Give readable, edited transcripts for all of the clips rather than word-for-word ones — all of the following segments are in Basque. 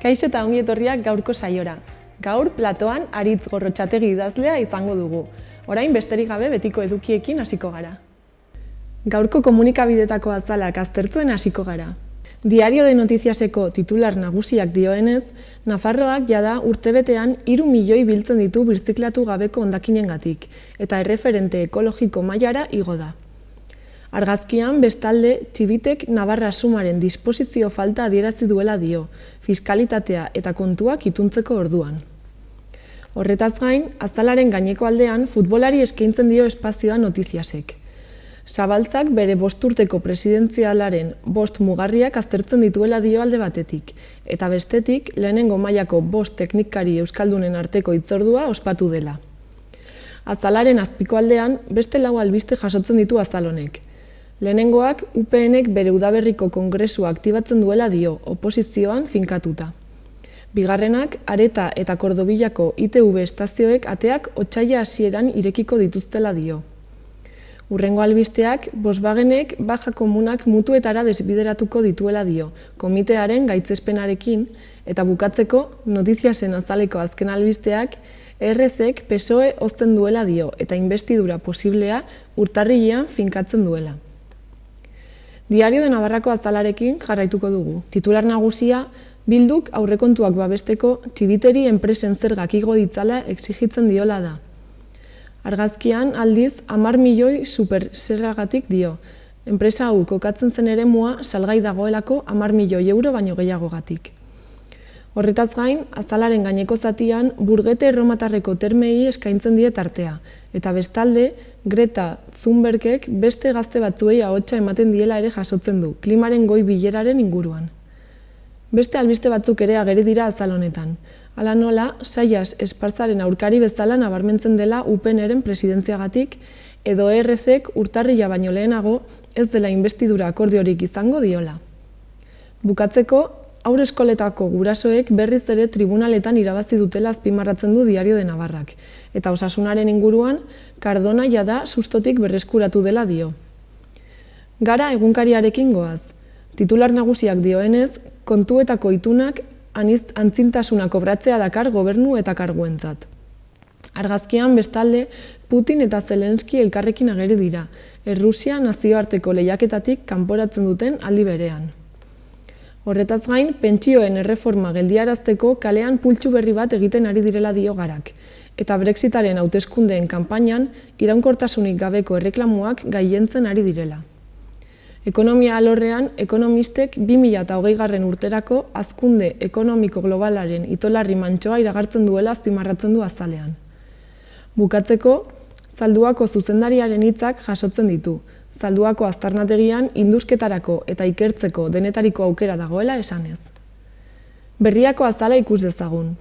Kaixo eta ongi etorriak gaurko saiora. Gaur platoan Aritz Gorrotxategi idazlea izango dugu. Orain besterik gabe betiko edukiekin hasiko gara. Gaurko komunikabidetako azalak aztertzen hasiko gara. Diario de Noticiaseko titular nagusiak dioenez, Nafarroak jada urtebetean 3 milioi biltzen ditu birziklatu gabeko hondakinengatik eta erreferente ekologiko mailara igo da. Argazkian, bestalde, Txibitek Navarra Sumaren disposizio falta adierazi duela dio, fiskalitatea eta kontuak ituntzeko orduan. Horretaz gain, azalaren gaineko aldean futbolari eskaintzen dio espazioa Noticiasek. Zabaltzak bere 5 urteko presidentzialaren 5 mugarriak aztertzen dituela dio alde batetik, eta bestetik lehenengo mailako 5 teknikari euskaldunen arteko hitzordua ospatu dela. Azalaren azpiko aldean beste 4 albiste jasotzen ditu azal honek. Lehenengoak UPNek bere udaberriko kongresua aktibatzen duela dio, oposizioan finkatuta. Bigarrenak, Areta eta Kordobillako ITV estazioek ateak otsaila hasieran irekiko dituztela dio. Hurrengo albisteak, Volkswagenek baja komunak mutuetara desbideratuko dituela dio, komitearen gaitzespenarekin, eta bukatzeko, Noticiasen azaleko azken albisteak, ERZek PSOE hozten duela dio, eta inbestidura posiblea urtarrilean finkatzen duela. Diario de Navarrako azalarekin jarraituko dugu. Titular nagusia, Bilduk aurrekontuak babesteko Txibiteri enpresen zergak igo ditzala exigitzen diola da. Argazkian, aldiz, 10 milioi superzergagatik dio. Enpresa hau kokatzen zen eremua salgai dagoelako 10 milioi euro baino gehiagogatik. Horretaz gain, azalaren gaineko zatian, Burgete erromatarreko termei eskaintzen die tartea, eta bestalde, Greta Thunbergek beste gazte batzuei ahotsa ematen diela ere jasotzen du, klimaren goi bileraren inguruan. Beste albiste batzuk ere ageri dira azal honetan. Hala nola, Saias Esparzaren aurkari bezala nabarmentzen dela UPNren presidentziagatik, edo ERZek urtarrila baino lehenago ez dela inbestidura akordiorik izango diola. Bukatzeko, haurreskoletako gurasoek berriz ere tribunaletan irabazi dutela azpimarratzen du Diario de Navarrak, eta osasunaren inguruan, Cardona jada sustotik berreskuratu dela dio. Gara egunkariarekin goaz. Titular nagusiak dioenez, kontuetako itunak antzintasuna kobratzea dakar gobernu eta karguentzat. Argazkian bestalde, Putin eta Zelenski elkarrekin ageri dira, Errusia nazioarteko lehiaketatik kanporatzen duten aldi berean. Horretaz gain, pentsioen erreforma geldiarazteko kalean pultsu berri bat egiten ari direla dio Garak, eta Brexitaren hauteskundeen kanpainan iraunkortasunik gabeko erreklamuak gailentzen ari direla. Ekonomia alorrean, ekonomistek 2020 urterako hazkunde ekonomiko globalaren itolarri mantsoa iragartzen duela azpimarratzen du azalean. Bukatzeko, Zalduako zuzendariaren hitzak jasotzen ditu, Zalduako aztarnategian indusketarako eta ikertzeko denetariko aukera dagoela esanez. Berriako azala ikus dezagun.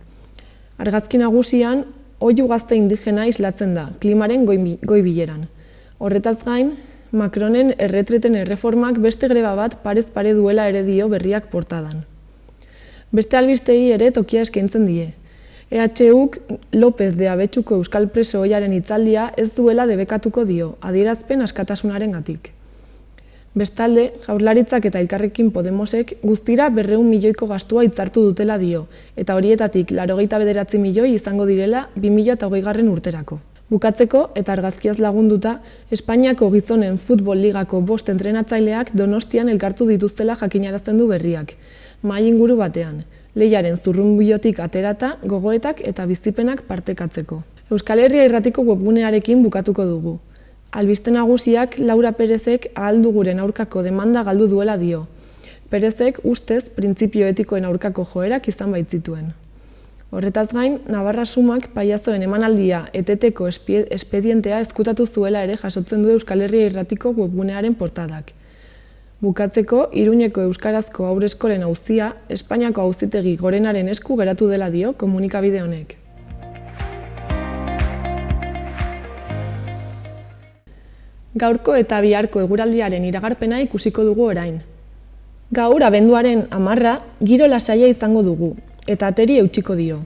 Argazki nagusian, oihu gazte indigena islatzen da, klimaren goi bileran. Horretaz gain, Macronen erretreten erreformak beste greba bat parez pare duela ere dio Berriak portadan. Beste albistei ere tokia eskaintzen die. EHUk López de Abetxuko euskal preso ohiaren hitzaldia ez duela debekatuko dio, adierazpen askatasunarengatik. Bestalde, Jaurlaritzak eta Elkarrekin Podemosek guztira 200 milioiko gastua hitzartu dutela dio, eta horietatik 89 milioi izango direla 2020 urterako. Bukatzeko, eta argazkiaz lagunduta, Espainiako gizonen futbol ligako 5 entrenatzaileak Donostian elkartu dituztela jakinarazten du Berriak, mahai inguru batean, lehiaren zurrunbilotik aterata, gogoetak eta bizipenak partekatzeko. Euskal Herria Irratiko webgunearekin bukatuko dugu. Albiste nagusiak Laura Perezek ahalduguren aurkako demanda galdu duela dio. Perezek ustez printzipio etikoen aurkako joerak izan baitzituen. Horretaz gain, Navarra Sumak paiazoen emanaldia eteteko espedientea ezkutatu zuela ere jasotzen du Euskal Herria Irratiko webgunearen portadak. Bukatzeko, Iruñeko euskarazko haurreskolen auzia, Espainiako auzitegi gorenaren esku geratu dela dio komunikabide honek. Gaurko eta biharko eguraldiaren iragarpena ikusiko dugu orain. Gaur abenduaren 10 giro lasaia izango dugu, eta ateri eutsiko dio.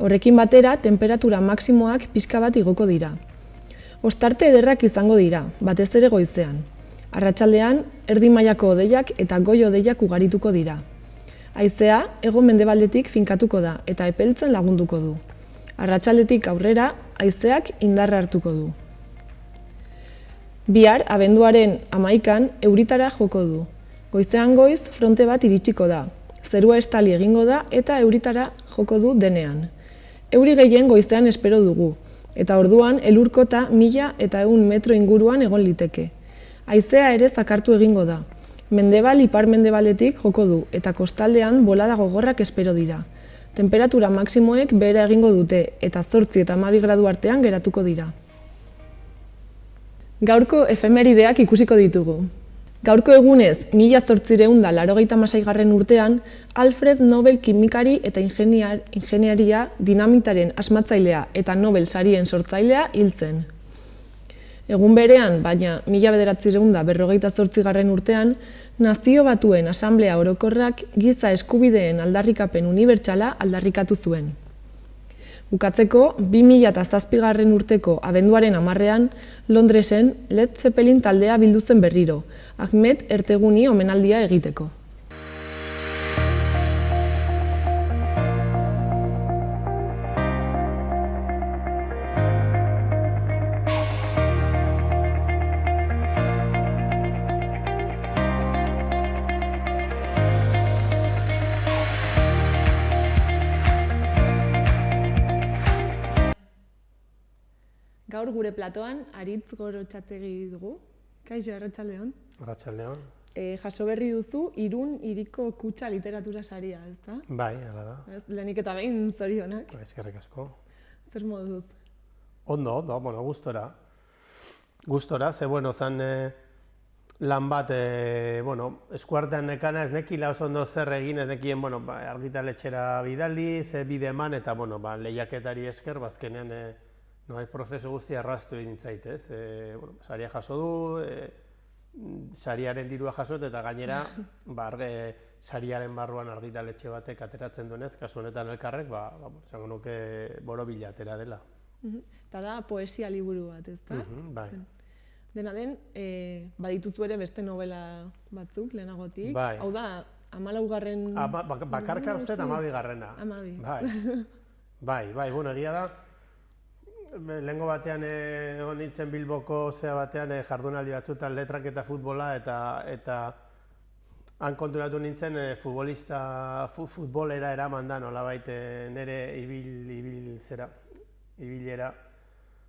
Horrekin batera, temperatura maksimoak pixka bat igoko dira. Ostarte ederrak izango dira, batez ere goizean. Arratsaldean, erdi mailako hodeiak eta goi hodeiak ugarituko dira. Haizea hego-mendebaldetik finkatuko da eta epeltzen lagunduko du. Arratsaldetik aurrera, haizeak indarra hartuko du. Bihar, abenduaren 11an, euritara joko du. Goizean goiz, fronte bat iritsiko da. Zerua estali egingo da eta euritara joko du denean. Euri gehien goizean espero dugu, eta orduan elurkota 1100 metro inguruan egon liteke. Haizea ere zakartu egingo da. Mendebal ipar-mendebaletik joko du, eta kostaldean bolada gogorrak espero dira. Temperatura maksimoek behera egingo dute, eta 8 eta 12 gradu artean geratuko dira. Gaurko efemerideak ikusiko ditugu. Gaurko egunez, 1886 urtean, Alfred Nobel kimikari eta ingeniaria dinamitaren asmatzailea eta Nobel sarien sortzailea hil zen. Egun berean, baina 1958 urtean, Nazio Batuen Asanblea Orokorrak giza eskubideen aldarrikapen unibertsala aldarrikatu zuen. Bukatzeko, 2007 urteko abenduaren 10ean, Londresen Led Zeppelin taldea bildu zen berriro, Ahmet Erteguni omenaldia egiteko. Gaur gure platoan Aritz Gorrotxategi dugu. Kaixo, arratsaldeon. Arratsaldeon. Jaso berri duzu Irun hiriko kutxa literatura saria, ezta? Bai, hala da. Lehenik eta behin zorionak. Eskerrik asko. Zer moduz? Ondo, bueno, gustora. Gustora, ze bueno, zan lan bat, eskuartean nekana, ez nekila oso ondo zer egin, ez nekien, argitaletxera bidali, ze bide eman, eta, lehiaketari esker, bazkenean, nolait prozesu guztia erraztu egin zaitez. Saria jaso du, sariaren dirua jasot, eta gainera, sariaren barruan argitaletxe batek ateratzen duenez, kasu honetan elkarrek, esango nuke borobila atera dela. Eta da poesia liburu bat, ezta? Bai. Dena den, badituzu ere beste novela batzuk lehenagotik. Bai. Hau da, 14. Bakarka uste 12garrena. 12. Bai, bueno, egia da. Lehengo batean egon nintzen Bilboko zea batean jardunaldi batzutan letrak eta futbola eta han konturatu nintzen futbolera eraman da nolabait nire ibilera.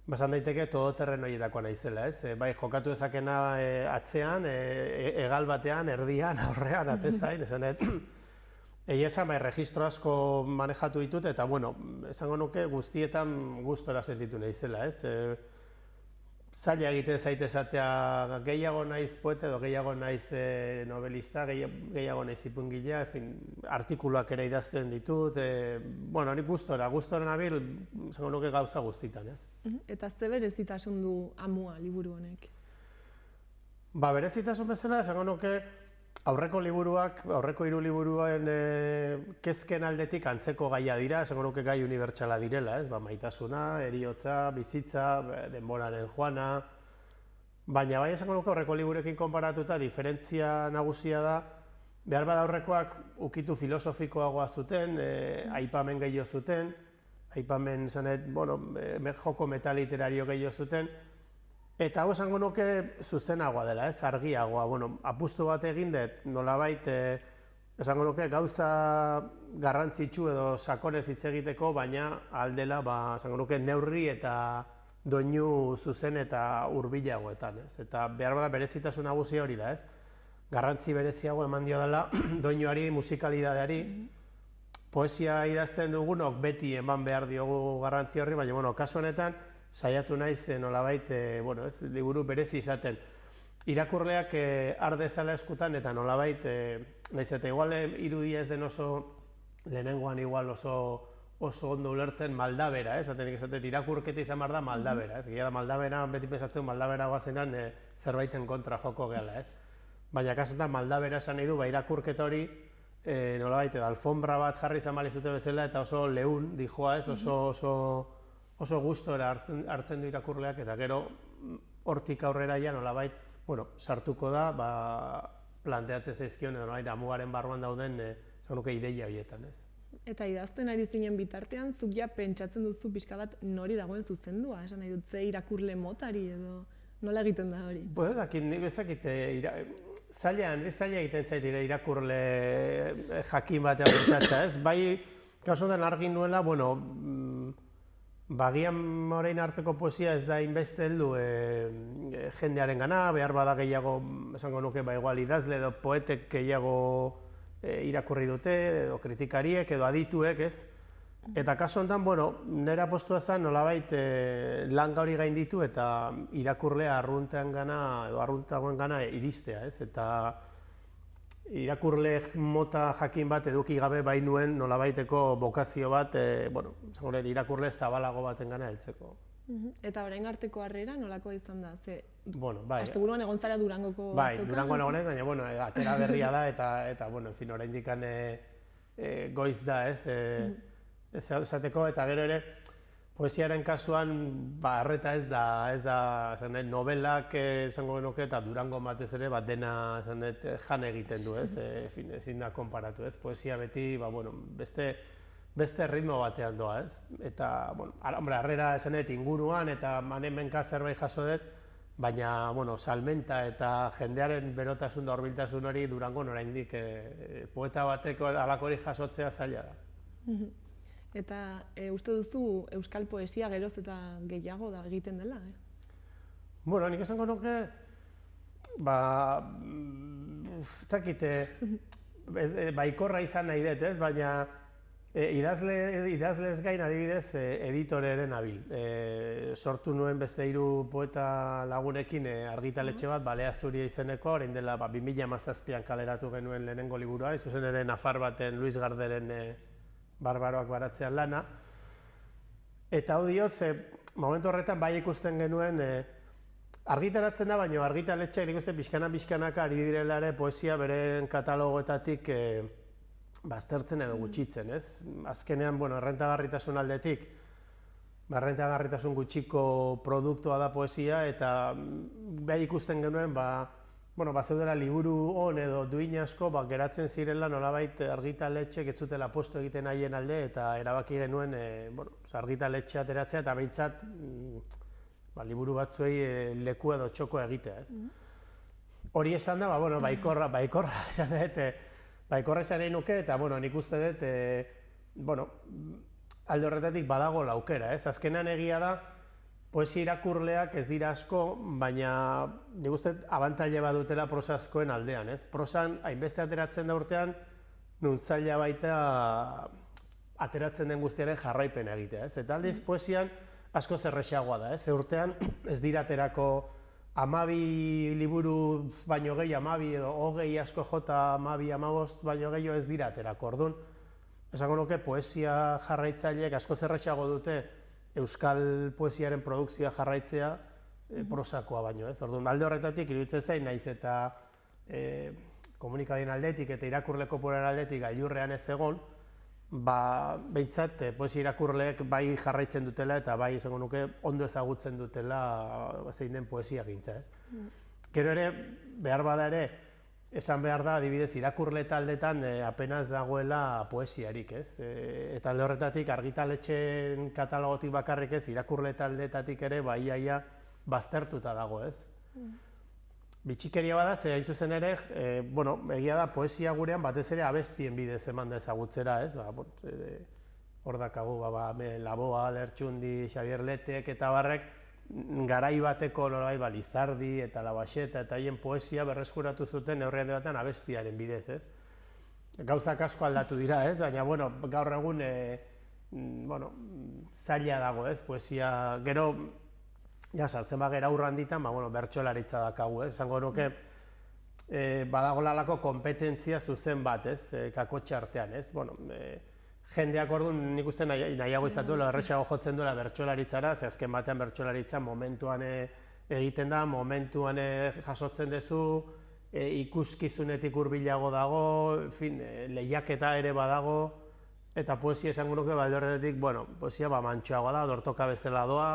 Basan daiteke todoterreno horietakoa naizela, ez? Bai, jokatu dezakena atzean, egal batean, erdian, aurrean, atezain, esanet. Egia esan, registro asko manejatu ditut, eta, esango nuke guztietan gustora sentitu naizela, ez? Zaila egiten zait esatea gehiago naiz poeta edo gehiago naiz novelista, gehiago naiz ipungilea, artikuluak ere idazten ditut, nik gustora nabil, esango nuke gauza guztitan, ez? Eta ze berezitasun du Amua liburu honek? Berezitasun bezala, esango nuke aurreko liburuak, aurreko 3 liburuen kezken aldetik antzeko gaia dira, esango nuke gai unibertsala direla, ez? Maitasuna, heriotza, bizitza, denboraren joana, baina bai esango nuke aurreko liburekin konparatuta diferentzia nagusia da, behar bada aurrekoak ukitu filosofikoagoa zuten, aipamen gehiago zuten, aipamen joko metaliteраrio gehiago zuten, eta hau esango nuke zuzenagoa dela, ez, argiagoa. Apustu bat egin dut, nolabait, esango nuke gauza garrantzitsu edo sakonez hitz egiteko, baina aldela, esango nuke neurri eta doinu zuzen eta hurbilagoetan, ez. Eta behar bada berezitasun nagusia hori da, ez. Garrantzi bereziago eman dio dela doinuari, musikalidadeari. Poesia idazten dugunok beti eman behar diogu garrantzi horri, baina, kasu honetan, saiatu naiz nolabait, liburu berezi izaten. Irakurleak har dezala eskutan eta nolabait, naiz eta igual irudia ez den oso, lehenengoan igual oso ondo ulertzen maldabera, esatenik esatet irakurketa izan behar da maldabera, ez? Egia da maldabera, beti pensatzen maldabera guazenan zerbaiten kontra joko gehala, ez? Baina kasetan maldabera esan nahi du, irakurketa hori, nolabait, alfombra bat jarri izan balizute bezala eta oso leun dijoa, ez? Oso gustora hartzen du irakurleak eta gero hortik aurrera ja nolabait, sartuko da, planteatzen zaizkion edo nolabait Amuaren barruan dauden, nuke ideia horietan, ez? Eta idazten ari zinen bitartean, zuk ja pentsatzen duzu pixka bat nori dagoen zuzendua, esan nahi dut, ze irakurle motari edo nola egiten da hori? Nik bezakit, zaila egiten zait irakurle jakin batean pentsatza, ez? Bai, kasu honetan argi nuela, bagian orain arteko poesia ez da inbeste heldu jendearen gana, behar bada gehiago, esango nuke, igual idazle edo poetek gehiago irakurri dute, edo kritikariek, edo adituek, ez? Eta kasu honetan, nire apostua zen nolabait langa hori gainditu eta irakurlea arruntean gana, edo arruntagoen gana iristea, ez? Eta irakurle mota jakin bat eduki gabe bai nuen nolabaiteko bokazio bat, irakurle zabalago baten gana heltzeko. Eta orain arteko harrera nolakoa izan da? Bai. Asteburuan egon zara Durangoko Bai, Durangoan egonez, baina, atera berria da, eta, oraindik goiz da, ez? Esateko, eta gero ere, poesiaren kasuan, arreta ez da, novelak esango genuke, eta Durango batez ere, dena jan egiten du, ez? Ezin da konparatu, ez? Poesia beti, beste ritmo batean doa, ez? Eta, harrera esanet inguruan, eta hemenka zerbait jaso dut, baina, salmenta eta jendearen berotasun da hurbiltasun hori Durangon oraindik poeta bateko halako hori jasotzea zaila da. Eta uste duzu euskal poesia geroz eta gehiago da egiten dela, Nik esango nuke, ez dakit, baikorra izan nahi dut, ez? Baina idazlez gain adibidez editoreren abil. Sortu nuen beste 3 poeta lagunekin argitaletxe bat, Balea Zuria izeneko, orain dela 2017an kaleratu genuen lehenengo liburua, zuzen ere nafar baten Luis Garderen Barbaroak baratzean lana. Eta hau diot, momentu horretan bai ikusten genuen, argitaratzen da, baina argitaletxeak ikusten pixkanaka ari direla ere poesia beren katalogoetatik baztertzen edo gutxitzen, ez? Azkenean, errentagarritasun aldetik, errentagarritasun gutxiko produktua da poesia, eta bai ikusten genuen, zeudela liburu hon edo duin asko, geratzen zirela nolabait argitaletxek ez zutela postu egiten haien alde, eta erabaki genuen argitaletxea ateratzea, eta behintzat liburu batzuei leku edo txoko egitea, ez? Hori esan da, baikorra esan dut, baikorra esan nahi nuke, eta nik uste dut, alde horretatik badago aukera, ez? Azkenean egia da, poesia irakurleak ez dira asko, baina nik uste abantaila badutela prosazkoen aldean, ez? Prosan hainbeste ateratzen da urtean, nun zaila baita ateratzen den guztiaren jarraipena egitea, ez? Eta aldiz poesian asko zerrexagoa da, ez? Urtean ez dira aterako 12 liburu baino gehi, 12 edo 20 asko jota 12-15 baino gehiago ez dira aterako. Orduan, esango nuke poesia jarraitzaileek asko zerrexago dute euskal poesiaren produkzioa jarraitzea prosakoa baino, ez? Orduan, alde horretatik iruditzen zain, naiz eta komunikabideen aldetik eta irakurle kopuruaren aldetik gailurrean ez egon, behintzat poesia irakurleek bai jarraitzen dutela eta bai esango nuke ondo ezagutzen dutela zein den poesia gintza, ez? Gero ere, behar bada ere, esan behar da, adibidez, irakurle taldetan apenas dagoela poesiarik, ez? Eta alde horretatik argitaletxeen katalogotik bakarrik ez, irakurle taldetatik ere iaia baztertuta dago, ez? Bitxikeria bada, ze hain zuzen ere, egia da, poesia gurean batez ere abestien bidez eman da ezagutzera, ez? Hor dakagu, Laboa, Lertxundi, Xabier Letek eta barrek, garai bateko Lizardi eta Labaxeta eta haien poesia berreskuratu zuten neurri handi batean abestiaren bidez, ez? Gauzak asko aldatu dira, ez? Baina, gaur egun zaila dago, ez? Poesia, gero, sartzen bagera aurra handitan, bertsolaritza dakagu, ez? Esango nuke, badago lalako kompetentzia zuzen bat, ez? Kakotxe artean, ez? Jendeak orduan nik uste nahiago izatuela, errexago jotzen duela bertsolaritzara, ze azken batean bertsolaritza momentuan egiten da, momentuan jasotzen duzu, ikuskizunetik hurbilago dago, lehiaketa ere badago, eta poesia esango nuke balde horretatik, poesia mantxoagoa da, dortoka bezala doa,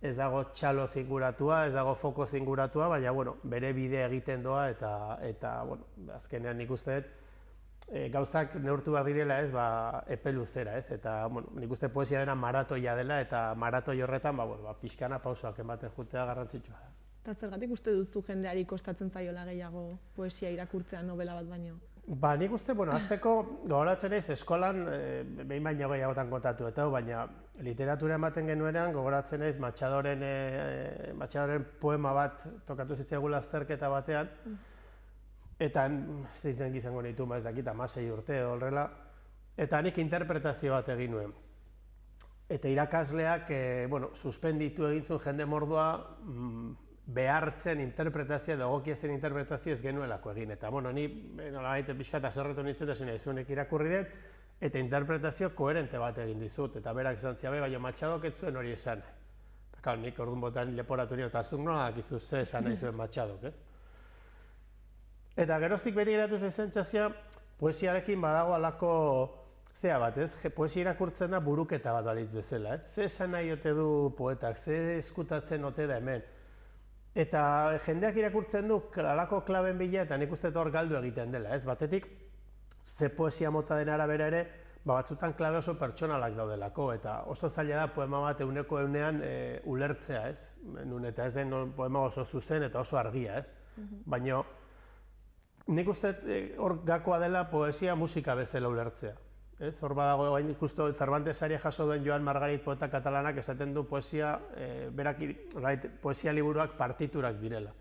ez dago txalo zinguratua, ez dago foko zinguratua, baina bere bide egiten doa, eta azkenean nik uste dut, gauzak neurtu behar direla, ez, epe luzera, ez, eta, bueno, nik uste poesia dena maratoia dela, eta maratoi horretan, pixkana pausoak ematen jutea garrantzitsua da. Eta zergatik uste duzu jendeari kostatzen zaiola gehiago poesia irakurtzea novela bat baino? Nik uste, azteko gogoratzen naiz eskolan, behin baino gehiagotan kontatu eta baina literatura ematen genuenean gogoratzen naiz Matxadoren poema bat tokatu zitzaigula azterketa batean, eta zeiten gizango nitu, ez dakit, 16 urte edo horrela, eta nik interpretazio bat egin nuen. Eta irakasleak, suspenditu egin zuen jende mordoa, behartzen interpretazioa edo egokia zen interpretazio ez genuelako egin. Eta, ni nolabait pixka eta zerretu nintzen da zunek irakurri dut, eta interpretazio koherente bat egin dizut. Eta berak esan ziabe, baina Matxadok ez zuen hori esan. Eta, nik orduan botan leporatu nio, eta zuk nola dakizu ze esan nahi zuen Matxadok, ez? Eta geroztik beti geratu zen sentsazioa, poesiarekin badago alako zea bat, ez? Poesia irakurtzen da buruketa bat balitz bezala, ez? Ze esan nahi ote du poetak, ze eskutatzen ote da hemen. Eta jendeak irakurtzen du alako klaben bila eta nik uste hor galdu egiten dela, ez? Batetik, ze poesia mota den arabera ere, batzutan klabe oso pertsonalak daudelako, eta oso zaila da poema bat euneko eunean ulertzea, ez? Eta ez den poema oso zuzen eta oso argia, ez? Baina nik uste hor gakoa dela poesia musika bezala ulertzea. Hor badago, justo Cervantes saria jaso duen Joan Margarit poeta katalanak esaten du poesia, poesia liburuak partiturak direla.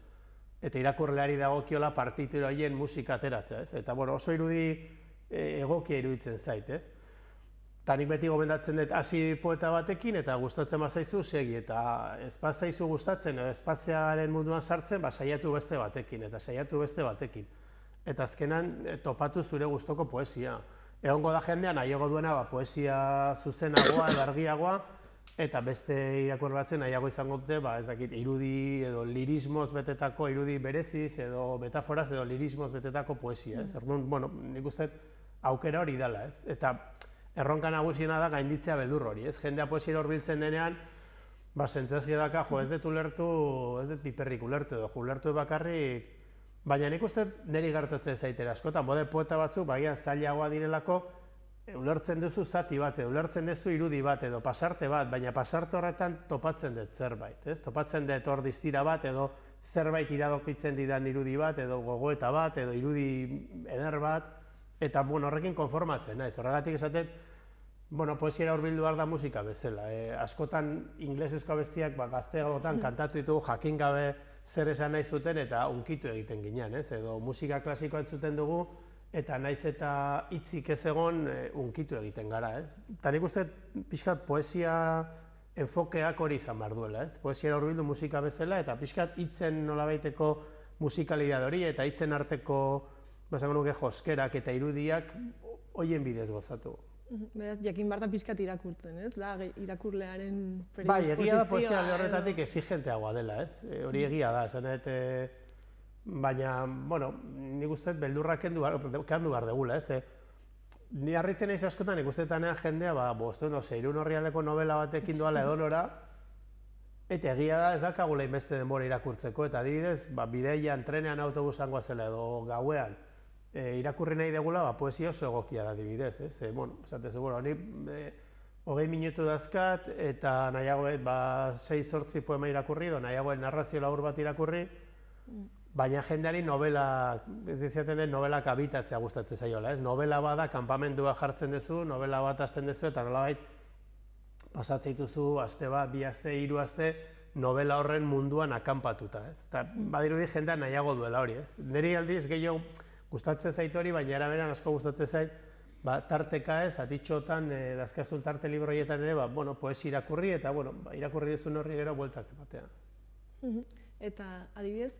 Eta irakurleari dagokiola partitura horien musika ateratzea, ez? Eta oso irudi egokia iruditzen zait, ez? Eta nik beti gomendatzen dut hasi poeta batekin eta gustatzen bazaizu segi, eta ez bazaizu gustatzen edo espaziaren munduan sartzen, saiatu beste batekin, eta saiatu beste batekin. Eta azkenan topatu zure gustoko poesia. Egongo da jendean nahiago duena poesia zuzenagoa edo argiagoa, eta beste irakurle batzuen nahiago izango dute, ez dakit, irudi edo lirismoz betetako, irudi bereziz edo metaforaz edo lirismoz betetako poesia, ez? Orduan, nik uste aukera hori dela, ez? Eta erronka nagusiena da gainditzea beldur hori, ez? Jendea poesia hurbiltzen denean, sentsazio daka, ez dut ulertu, ez dut piperrik ulertu edo, ulertu bakarrik. Baina nik uste niri gertatzen zaitera askotan, bode poeta batzuk, zailagoa direlako, ulertzen duzu zati bat, ulertzen duzu irudi bat edo pasarte bat, baina pasarte horretan topatzen dut zerbait, ez? Topatzen dut hor distira bat edo zerbait iradokitzen didan irudi bat edo gogoeta bat edo irudi eder bat, eta horrekin konformatzen naiz. Horregatik esaten, poesiera hurbildu behar da musika bezala. Askotan inglesezko abestiak gazteagotan kantatu ditugu jakin gabe zer esan nahi zuten eta unkitu egiten ginen, ez? Edo musika klasikoa entzuten dugu eta naiz eta hitzik ez egon unkitu egiten gara, ez? Eta nik uste pixkat poesia enfokeak hori izan behar duela, ez? Poesiera hurbildu musika bezala eta pixkat hitzen nolabaiteko musikalidade hori eta hitzen arteko joskerak eta irudiak horien bidez gozatu. Beraz, jakin behar da pixkat irakurtzen, ez? Da, irakurlearen predisposizioa. Egia da poesia alde horretatik exigenteagoa dela, ez? Hori egia da, baina, nik uste beldurrak kendu behar degula, ez? Ni harritzen naiz askotan, nik uste jendea, Seirun Orrialdeko novela batekin doala edonora, eta egia da ez dakagula inbeste denbora irakurtzeko, eta adibidez, bideian, trenean, autobusan goazela edo gauean, irakurri nahi degula, poesia oso egokia da adibidez, ez? Esatezu, ni 20 minutu dazkat, eta nahiago 6-8 poema irakurri, edo nahiago narrazio labur bat irakurri, baina jendeari novela, ez dizaten den novelak abitatzea gustatzen zaiola, ez? Novela bada, kanpamendua jartzen duzu, novela bat hasten duzu, eta nolabait pasatzen dituzu, aste bat, 2 aste, 3 aste, novela horren munduan akanpatuta, ez? Eta badirudi jendea nahiago duela hori, ez? Niri aldiz gehiago gustatzen zait hori, baina eraberan asko gustatzen zait, tarteka ez, atitxotan, dazkazun tarte libroietan ere, poesia irakurri, eta irakurri duzun horri gero bueltak ematea. Eta adibidez,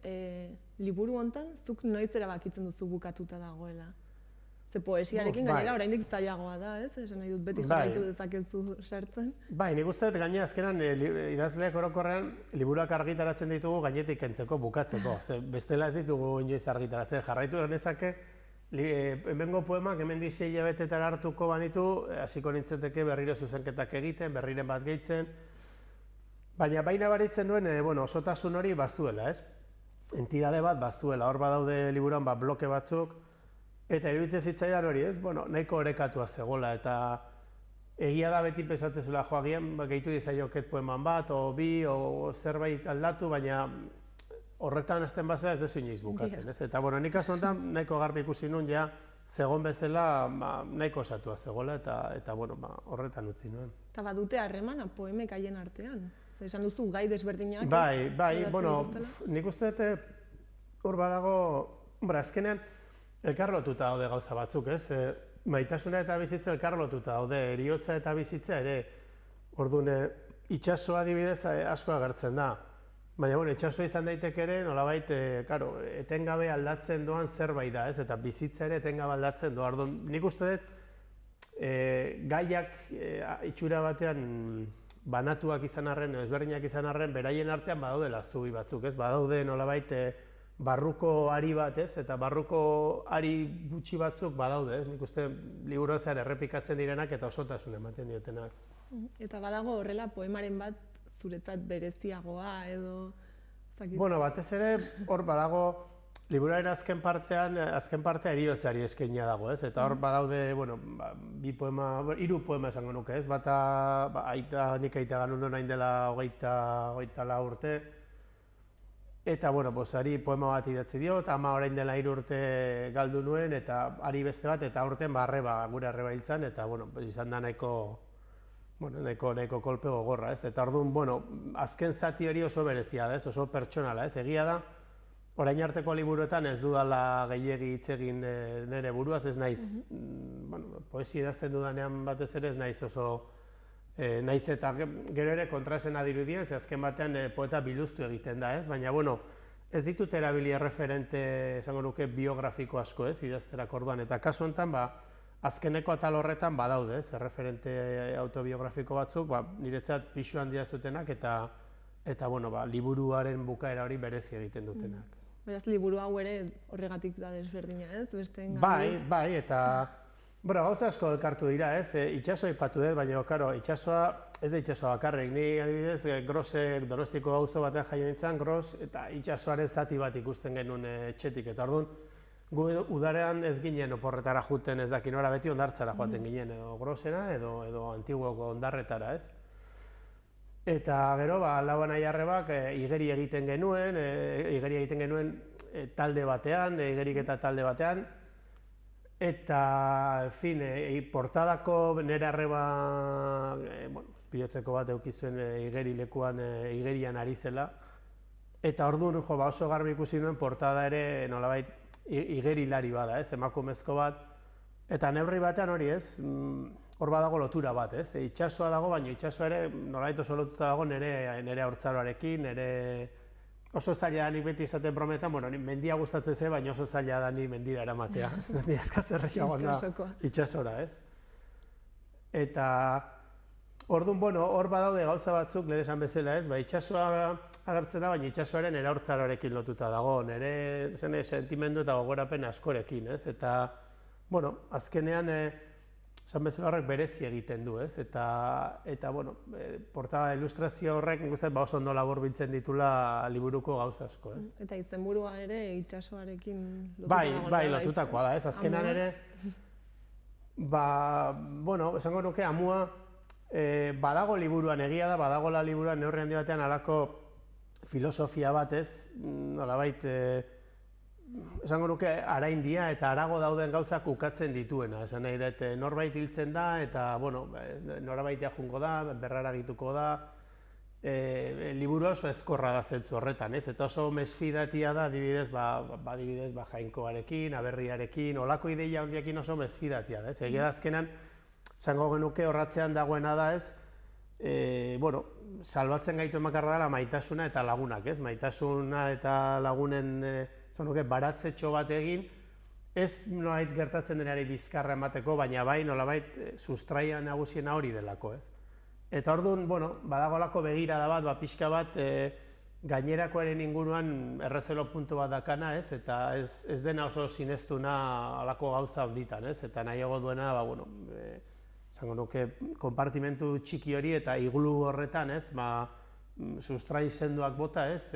liburu hontan, zuk noiz erabakitzen duzu bukatuta dagoela? Ze poesiarekin gainera oraindik zailagoa da, ez? Esan nahi dut, beti jarraitu dezakezu sartzen. Nik uste dut gaina azkenan idazleak orokorrean liburuak argitaratzen ditugu gainetik kentzeko, bukatzeko. Bestela ez ditugu inoiz argitaratzen. Jarraitu genezake, hemengo poemak hemen 6 hilabetetara hartuko banitu, hasiko nintzeteke berriro zuzenketak egiten, berriren bat gehitzen. Baina baina baritzen duen, osotasun hori bazuela, ez? Entidade bat bazuela, hor badaude liburuan bloke batzuk, Eta iruditzen zitzaidan hori, ez? Bueno, nahiko orekatua zegoela, eta egia da beti pensatzen zuela, agian gehitu dizaioket poeman bat, o bi, o zerbait aldatu, baina horretan hasten bazea ez dezu inoiz bukatzen, ez? Eta, bueno, nik kasu honetan nahiko garbi ikusi nun, ja, zegoen bezala nahiko osatua zegoela, eta bueno, horretan utzi nuen. Eta badute harremana poemek haien artean? Esan duzu gai desberdinak? Bai, bueno, nik uste dut hor badago, azkenean, elkar lotuta daude gauza batzuk, ez? Maitasuna eta bizitza elkar lotuta daude, heriotza eta bizitza ere, orduan itsasoa adibidez asko agertzen da. Baina, bueno, itsasoa izan daiteke ere, nolabait, etengabe aldatzen doan zerbait da, ez? Eta bizitza ere etengabe aldatzen doa. Orduan, nik uste dut, gaiak itxura batean banatuak izan arren, ezberdinak izan arren, beraien artean badaudela zubi batzuk, ez? Badaude nolabait barruko ari bat, ez? Eta barruko ari gutxi batzuk badaude, ez? Nik uste liburuan zehar errepikatzen direnak eta osotasun ematen diotenak. Eta badago horrela poemaren bat zuretzat bereziagoa edo... Bueno, batez ere hor badago liburuaren azken partea heriotzeari eskainia dago, ez? Eta hor badaude, bueno, hiru poema esango nuke, ez? Bata, nik aita ganun orain dela 24 urte, eta, bueno, ari poema bat idatzi diot, ama orain dela 3 urte galdu nuen, eta ari beste bat, eta aurten gure arreba hiltzan, eta, bueno, izan da nahiko kolpe gogorra, ez? Eta orduan, bueno, azken zati hori oso berezia da, ez? Oso pertsonala, ez? Egia da, orain arteko liburuetan ez dudala gehiegi hitz egin nire buruaz, ez naiz, poesia idazten dudanean batez ere ez naiz oso, naiz eta gero ere kontraesena dirudien, ze azken batean poeta biluztu egiten da, ez? Baina, bueno, ez ditut erabili erreferente, esango nuke, biografiko asko, ez? Idazterak orduan, eta kasu honetan, azkeneko atal horretan badaude, ez? Erreferente autobiografiko batzuk, niretzat pixu handia zutenak, eta, bueno, liburuaren bukaera hori berezi egiten dutenak. Beraz, liburu hau ere horregatik da desberdina, ez? Bai, eta gauza asko elkartu dira, ez? Itsasoa aipatu dut, baina, karo, itsasoa, ez da itsasoa bakarrik, ni adibidez, Grosek Donostiko auzo batean jaio nintzen, Gros eta itsasoaren zati bat ikusten genuen etxetik, eta orduan, gu udarean ez ginen oporretara juten ez dakin ora, beti hondartzara joaten ginen, edo Grosera, edo Antiguoko hondarretara, ez? Eta gero, lauan aiarrebak igeri egiten genuen talde batean, igeriketa talde batean, eta, en fin, portadako nire arreba, pilotzeko bat eukizuen igerilekuan, igerian ari zela, eta orduan oso garbi ikusi nuen portada ere nolabait igerilari bada, ez, emakumezko bat, eta neurri batean hori, ez, hor badago lotura bat, ez, itsasoa dago, baina itsasoa ere nolabait oso lotuta dago nire haurtzaroarekin, oso zaila da nik beti esaten brometan, bueno, mendia gustatzen ze, baina oso zaila da nik mendira eramatea, ni askazerrexagoan da itsasora, ez. Eta, orduan, bueno, hor badaude gauza batzuk, lehen esan bezala, ez, itsasoa agertzen da, baina itsasoaren nire haurtzaroarekin lotuta dago, nire sentimendu eta gogorapen askorekin, ez, eta, bueno, azkenean, esan bezala horrek berezi egiten du, ez, eta, bueno, portada ilustrazio horrek, oso ondo laburbiltzen ditula liburuko gauza asko, ez. Eta izenburua ere itsasoarekin lotuta dago. Bai, lotutakoa da, ez, azkenan ere, bueno, esango nuke, amua, badago liburuan, egia da, badagola liburuan neurri handi batean halako filosofia bat, ez, nolabait, esango nuke araindia eta harago dauden gauzak ukatzen dituena, esan nahi dut norbait hiltzen da eta, bueno, norabaitea jungo da, berraragituko da, liburua oso ezkorra da zentzu horretan, ez, eta oso mesfidatia da, adibidez, Jainkoarekin, Aberriarekin, olako ideia handiekin oso mesfidatia da, ez, egia da azkenan, esango genuke horratzean dagoena da, ez, bueno, salbatzen gaitu emakarra dela maitasuna eta lagunak, ez, maitasuna eta lagunen, baratzetxo bat egin, ez nolabait gertatzen denari bizkarra emateko, baina bai nolabait sustraia nagusiena hori delako, ez. Eta orduan, bueno, badagolako begirada bat, pixka bat, gainerakoaren inguruan errezelo puntu bat dakana, ez, eta ez dena oso sinestuna alako gauza honditan, ez, eta nahiago duena, bueno, esango nuke, konpartimentu txiki hori eta iglu horretan, ez, sustrai sendoak bota, ez,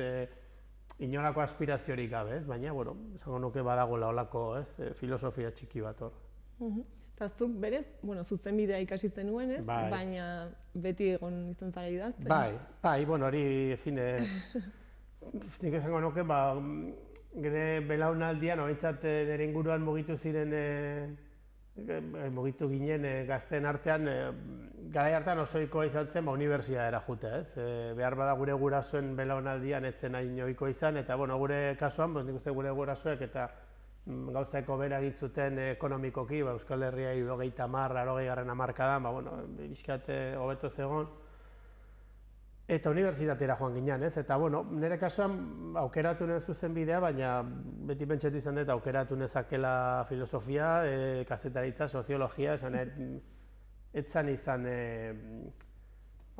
inolako aspiraziorik gabe, ez? Baina, bueno, esango nuke badagoela olako, ez? Filosofia txiki bat hor. Eta zuk berez, zuzenbidea ikasi zenuen, ez? Bai. Baina beti egon izan zara idazten. Bai, hori, nik esango nuke, gure belaunaldian, ointzat nire inguruan mugitu ginen gazteen artean, garai hartan osoikoa izan zen unibertsitatera joatea, ez? Behar bada gure gurasoen belaunaldian etzen hain ohikoa izan, eta gure kasuan, nik uste gure gurasoek eta gauzako bera egin zuten ekonomikoki, Euskal Herria 70, 80. hamarkadan, bizkat hobeto zegoen. Eta unibertsitatera joan ginen, ez? Eta, nire kasuan aukeratu nuen zuzenbidea, baina beti pentsatu izan dut aukeratu nezakela filosofia, kazetaritza, soziologia, etzan izan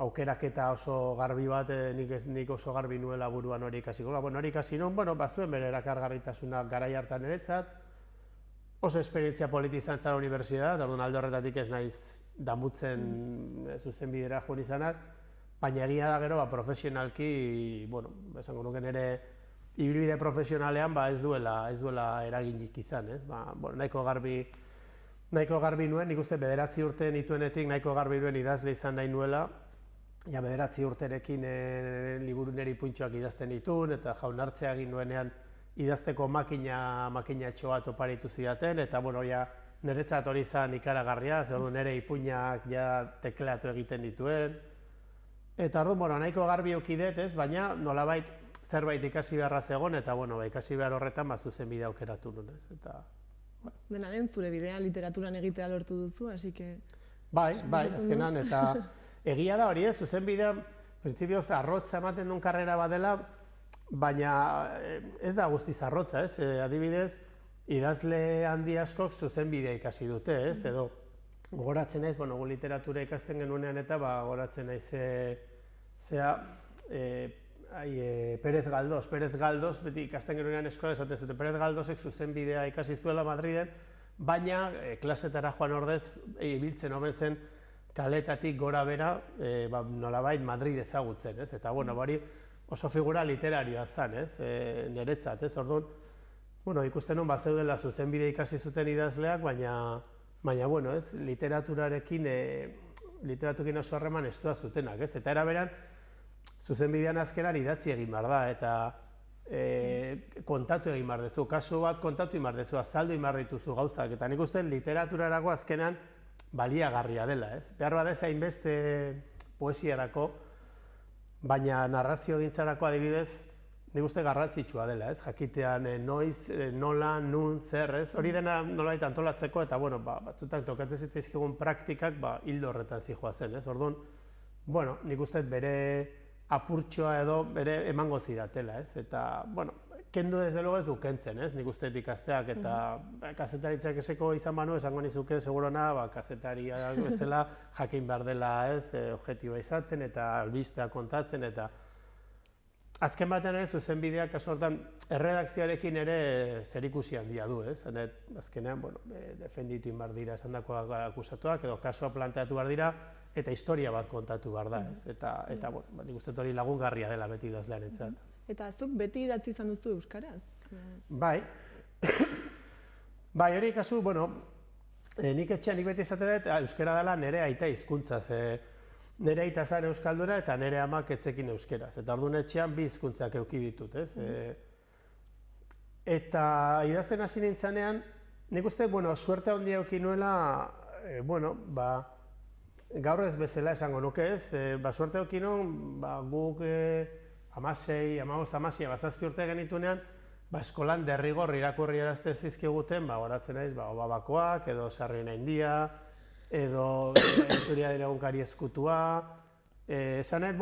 aukeraketa oso garbi bat, nik oso garbi nuela buruan hori ikasiko. Hori ikasi nuen, bazuen bere erakargarritasuna garai hartan niretzat, oso esperientzia politi izan zara unibertsitatea, orduan alde horretatik ez naiz damutzen zuzenbidera joan izanak, baina egia da gero, profesionalki, esango nuke nire ibilbide profesionalean ez duela eraginik izan, ez? Nahiko garbi nuen, nik uste 9 urte nituenetik nahiko garbi nuen idazle izan nahi nuela, 9 urterekin liburu niri puntxoak idazten dituen, eta jaunartzea egin nuenean idazteko makinatxo bat oparitu zidaten, eta niretzat hori izan ikaragarria, nire ipuinak tekleatu egiten dituen. Eta orduan, nahiko garbi eduki dut, ez? Baina nolabait zerbait ikasi beharra zegoen, eta ikasi behar horretan zuzenbidea aukeratu nuen, ez? Dena den, zure bidea literaturan egitea lortu duzu, hasi que... Bai, azkenan, eta egia da hori, ez? Zuzenbidean, printzipioz, arrotza ematen duen karrera badela, baina ez da guztiz arrotza, ez? Adibidez, idazle handi askok zuzenbidea ikasi dute, ez? Edo, gogoratzen naiz, gu literatura ikasten genuenean eta gogoratzen naiz Pérez Galdós, beti ikasten genuenean eskola esaten zuten, Pérez Galdósek zuzenbidea ikasi zuela Madriden, baina klasetara joan ordez, ibiltzen omen zen kaletatik gora bera, nolabait Madrid ezagutzen, ez? Eta, hori oso figura literarioa zen, ez? Niretzat, ez? Orduan, ikusten nuen bazeudela zuzenbidea ikasi zuten idazleak, baina, ez, literaturekin oso harreman estua zutenak, ez? Eta eraberan, zuzenbidean azkenan idatzi egin behar da, eta kontatu egin behar dezu, kasu bat kontatu egin behar dezu, azaldu egin behar dituzu gauzak, eta nik uste literaturarako azkenan baliagarria dela, ez? Behar bat ez hainbeste poesiarako, baina narrazio gintzarako adibidez, nik uste garrantzitsua dela, ez? Jakitean noiz, nola, nun, zer, ez? Hori dena nolabait antolatzeko, eta batzutan tokatzen zitzaizkigun praktikak hildo horretan zijoazen, ez? Orduan, nik uste bere apurtxoa edo bere emango zidatela, ez? Eta, kendu desde luego ez du kentzen, ez? Nik uste ikasteak eta kazetaritzak eseko izan banu, esango nizuke, segurona, kazetaria bezala jakin behar dela, ez? Objektiboa izaten eta albistea kontatzen, eta azken batean ere, zuzenbideak kasu hortan erredakzioarekin ere zerikusi handia du, ez? Azkenean, defenditu behar dira esandakoak akusatuak, edo kasua planteatu behar dira, eta historia bat kontatu behar da, ez? Eta, nik uste hori lagungarria dela beti idazlearentzat. Eta zuk beti idatzi izan duzu euskaraz? Bai, hori kasu, nik etxean nik beti esaten dut, euskara dela nire aita hizkuntza, nire aita zen euskalduna eta nire amak etzekin euskeraz. Eta orduan etxean bi hizkuntzak eduki ditut, ez? Eta idazten hasi nintzanean, nik uste, suerte handia eduki nuela, gaur ez bezala esango nuke, ez? Suerte eduki nuen, guk 17 urte genituenean, eskolan derrigor irakurri erazten zizkiguten, horatzen naiz, Obabakoak, edo Sarrien Haindia, edo Historiaren Egunkari Ezkutua, esanet,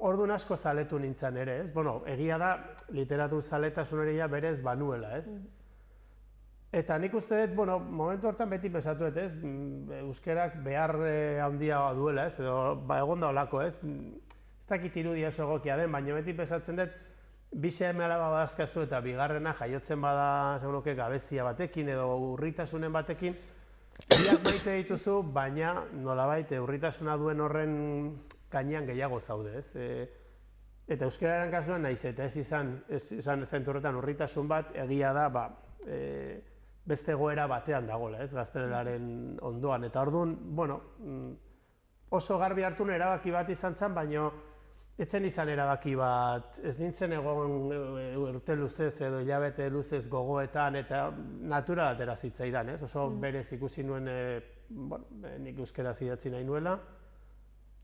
orduan asko zaletu nintzen ere, ez? Egia da, literatur zaletasun hori berez banuela, ez? Eta nik uste dut, momentu hortan beti pesatu dut, ez? Euskerak behar handia duela, ez? Edo, egon da olako, ez? Ez dakit irudia oso egokia den, baina beti pesatzen dut, bi seme-alaba badazkazu eta bigarrena jaiotzen bada, seguruke, gabezia batekin edo urritasunen batekin, biak maite dituzu, baina nolabait urritasuna duen horren gainean gehiago zaude, ez? Eta euskararen kasuan naiz eta ez izan zentzu horretan urritasun bat, egia da, beste egoera batean dagoela, ez, gazteleraren ondoan. Eta orduan, bueno, oso garbi hartu nuen erabaki bat izan zen, baina etzen izan erabaki bat, ez nintzen egon urte luzez edo hilabete luzez gogoetan eta natural atera zitzaidan, ez? Oso berez ikusi nuen, nik euskaraz idatzi nahi nuela,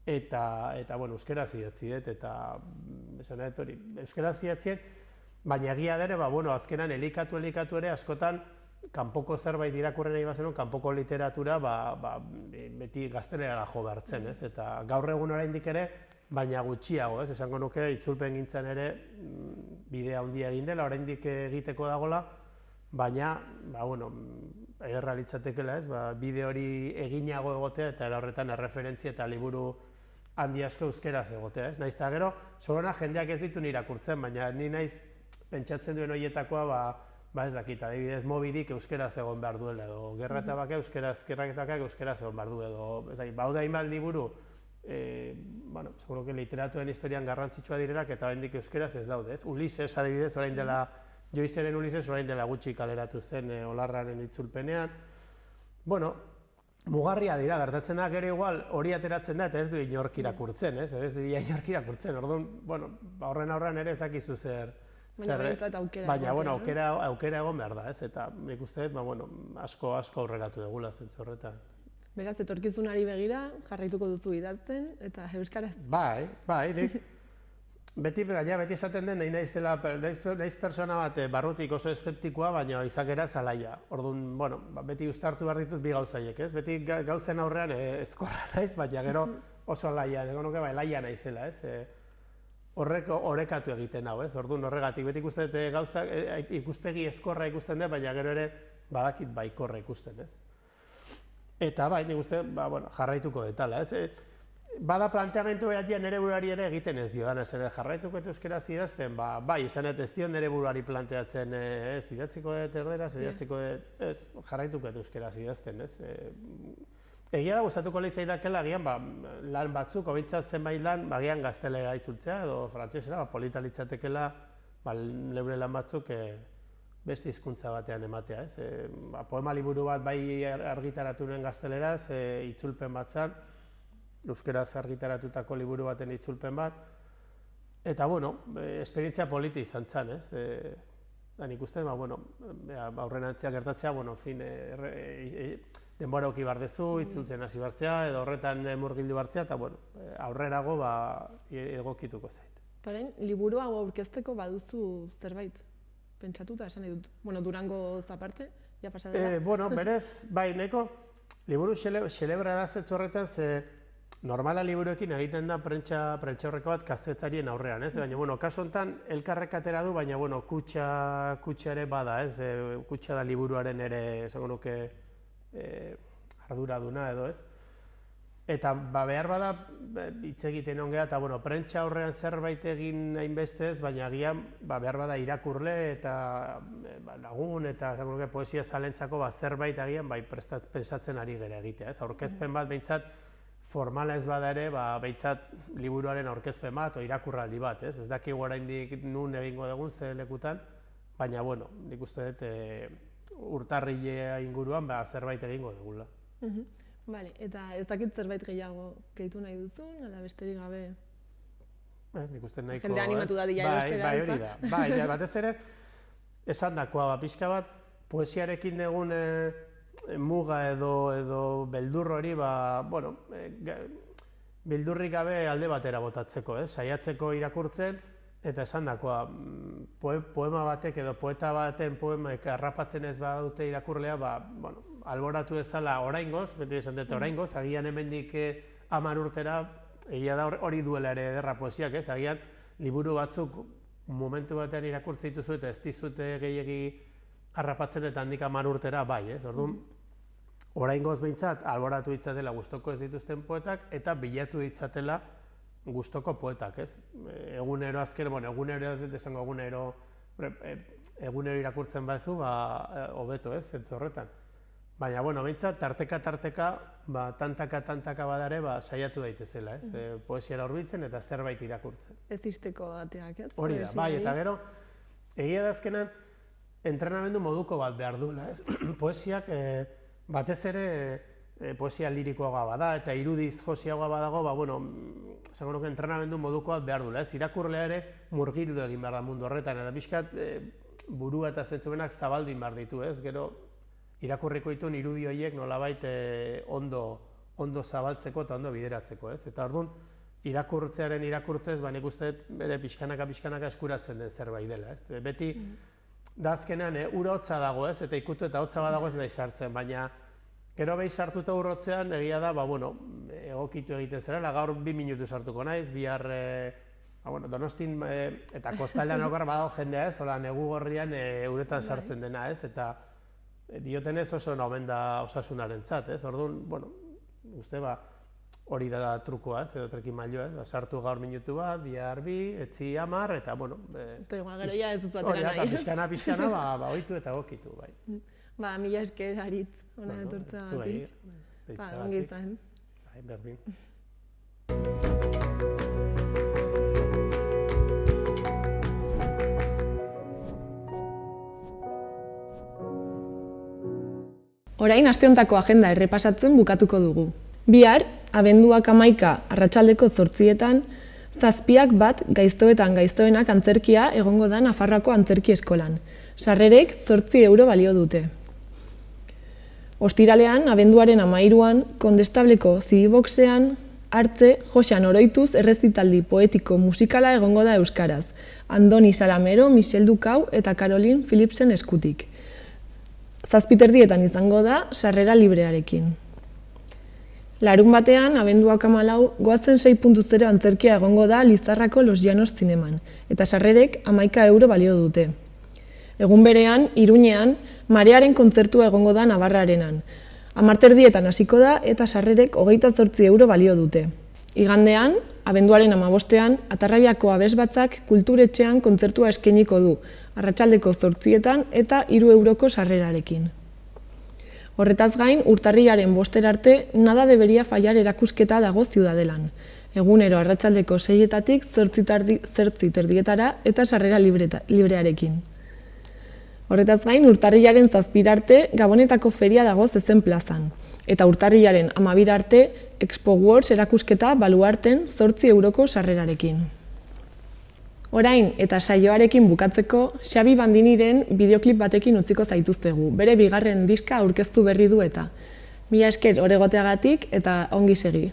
eta bueno, euskaraz idatzi dut, eta esan dut hori, euskaraz idatzi dut, baina egia dere, azkenan elikatu ere askotan kanpoko zerbait irakurri nahi bazenun, kanpoko literatura beti gaztelerara jo behartzen, ez? Eta gaur egun oraindik ere, baina gutxiago, ez? Esango nuke itzulpen gintzen ere bidea handia egin dela, oraindik egiteko dagola, baina, ederra litzatekeela, ez? Bide hori eginago egotea eta horretan erreferentzia eta liburu handi asko euskeraz egotea, ez? Naiz eta gero, sorona jendeak ez ditu irakurtzen, baina ni naiz pentsatzen duen horietakoa, ez dakit, adibidez, Moby Dick euskeraz egon behar duela, edo Gerra eta Bakea euskeraz egon behar du, edo, ez dakit, bauda hainbat liburu, seguro que literaturen historian garrantzitsua direnak eta oraindik euskeraz ez daude, ez? Ulises, adibidez, orain dela, Joyceren Ulises orain dela gutxi kaleratu zen Olarraren itzulpenean. Bueno, mugarria dira, gertatzen da gero igual hori ateratzen da eta ez du inork irakurtzen, ez? Ez du inork irakurtzen, orduan, horren aurrean ere ez dakizu zer, baina, aukera egon behar da, ez? Eta nik uste dut, asko aurreratu dugula zentzu horretan. Beraz, etorkizunari begira, jarraituko duzu idazten, eta euskaraz. Bai, beti esaten den, naiz persona bat barrutik oso eszeptikoa, baina izakera zalaia. Orduan, beti uztartu behar ditut bi gauzaiek, ez? Beti gauzen aurrean ezkorra naiz, baina gero oso laia, laia naizela, ez? Horrek orekatu egiten hau, ez? Orduan horregatik, beti ikusten dut gauza, ikuspegi ezkorra ikusten dut, baina gero ere badakit baikorra ikusten, ez? Eta nik uste, jarraituko detala, ez? Bada planteamendu behatia nire buruari ere egiten ez dio, danez ere jarraituko eta euskeraz idazten, izan ez dio nire buruari planteatzen, ez, idatziko dut erderaz, idatziko dut, ez, jarraituko eta euskeraz idazten, ez? Egia da gustatuko litzaidakela, agian, lan batzuk, hobintzat zenbait lan, agian gaztelera itzultzea, edo frantsesera, polita litzatekela, leure lan batzuk beste hizkuntza batean ematea, ez? Poema liburu bat bai argitaratu nuen gazteleraz, itzulpen bat zan, euskeraz argitaratutako liburu baten itzulpen bat, eta, esperientzia politi izan zen, ez? Nik uste, aurrenantzia gertatzea, denbora oki behar dezu, itzultzen hasi bartzea, edo horretan murgildu bartzea, eta, aurrerago egokituko zait. Orain, liburu hau aurkezteko baduzu zerbait? Pentsatuta, esan nahi dut, Durango aparte, ja pasa dela? Berez, neko, liburu xelebra eratzetzu horretan, normala liburuekin egiten da prentsa horreko bat kazetarien aurrean, ez? Baina, kasu honetan, elkarrek atera du, baina, kutxa ere bada, ez? Kutxa da liburuaren ere, esango nuke, arduraduna edo, ez? Eta behar bada hitz egiten ongea, eta prentsa aurrean zerbait egin hainbeste ez, baina agian behar bada irakurle eta lagun eta poesia zalentzako zerbait agian pensatzen ari gara egitea. Aurkezpen bat behintzat formala ez bada ere, behintzat liburuaren aurkezpen bat o irakurraldi bat. Ez dakigu oraindik nun egingo dugun ze lekutan, baina nik uste dut urtarrilea inguruan zerbait egingo dugula. Bale, eta ez dakit zerbait gehiago gehitu nahi duzun, ala besterik gabe? Nik uste nahiko... Jende animatu da dira erostera, ez da? Bai, batez ere, esan dakoa, pixka bat, poesiarekin egun muga edo beldur hori, beldurrik gabe alde batera botatzeko, saiatzeko irakurtzen, eta esan dakoa, poema batek edo poeta baten poemek harrapatzen ez badute irakurlea, alboratu ezala oraingoz, beti esan dut oraingoz, agian hemendik 10 urtera, egia da hori duela ere ederra poesiak, agian liburu batzuk momentu batean irakurtzen dituzu eta ez dizute gehiegi harrapatzen eta handik 10 urtera bai, orduan, oraingoz behintzat alboratu ditzatela gustoko ez dituzten poetak eta bilatu ditzatela gustoko poetak, ez? Egunero azken, egunero ez dut esango egunero irakurtzen bazu, hobeto ez, zentzu horretan. Baina, behintzat, tarteka, tantaka badare, saiatu daitezela, ez? Poesiara hurbiltzen eta zerbait irakurtzen. Ez isteko bateak, ez? Hori da, bai, eta gero, egia da azkenan, entrenamendu moduko bat behar duela, ez? Poesiak batez ere poesia lirikoagoa bada eta irudiz josiagoa badago, esango nuke entrenamendu moduko bat behar duela, ez? Irakurlea ere murgildu egin behar da mundu horretan, eta pixkat burua eta zentzumenak zabaldu behar ditu, ez? Gero, irakurriko dituen irudi horiek nolabait ondo zabaltzeko eta ondo bideratzeko, ez? Eta orduan, irakurtzearen irakurtzez, nik uste bere pixkanaka eskuratzen den zerbait dela, ez? Beti, da azkenean, ura hotza dago, ez? Eta ikutu eta hotza badago ez da izartzen, baina gero behi sartuta urrotzean, egia da, egokitu egiten zerela, gaur 2 minutu sartuko naiz, bihar, Donostin eta kostaldean okar badago jendea, ez? Hola, negu gorrian uretan sartzen dena, ez? Eta diotenez oso omen da osasunarentzat, ez? Orduan, uste hori da trukoa, ez? Edo trikimailoa, ez? Sartu gaur minutu bat, bihar 2, etzi 10, eta, Eta gero ja ez dut atera nahi. Pixkana, ohitu eta egokitu, bai. Mila esker Aritz, hona etortza batik. Ongi izan. Berdin. Orain aste hontako agenda errepasatzen bukatuko dugu. Bihar, abenduak 11 arratsaldeko 8etan, 7-1 gaiztoenak antzerkia egongo da Nafarroako Antzerki Eskolan. Sarrerek 8 euro balio dute. Ostiralean, abenduaren 13an, Kondestableko Zigiboxean, Hartze Joxan oroituz errezitaldi poetiko musikala egongo da euskaraz. Andoni Salamero, Michel Dukau eta Caroline Philipsen eskutik. 7:30 izango da sarrera librearekin. Larun batean, abenduak 14, goazen 6.0 antzerkia egongo da Lizarrako Los Llanos zineman, eta sarrerek 11 euro balio dute. Egun berean, Iruñean, Marearen kontzertua egongo da Navarra Arenan. 10:30 hasiko da eta sarrerek 28 euro balio dute. Igandean, abenduaren 15ean, Atarrabiako Abesbatzak kulturetxean kontzertua eskainiko du, arratsaldeko 8etan eta 3 euroko sarrerarekin. Horretaz gain, urtarrilaren 5 arte, Nada debería fallar erakusketa dago Ziudadelan. Egunero arratsaldeko 6etatik 8:30 eta sarrera librearekin. Horretaz gain, urtarrilaren 7 arte, Gabonetako feria dago Zezen plazan. Eta urtarrilaren 12 arte, Expo Words erakusketa Baluarten 8 euroko sarrerarekin. Orain eta saioarekin bukatzeko, Xabi Bandiniren bideoklip batekin utziko zaituztegu, bere 2. diska aurkeztu berri du eta. Mila esker oregoteagatik eta ongi segi.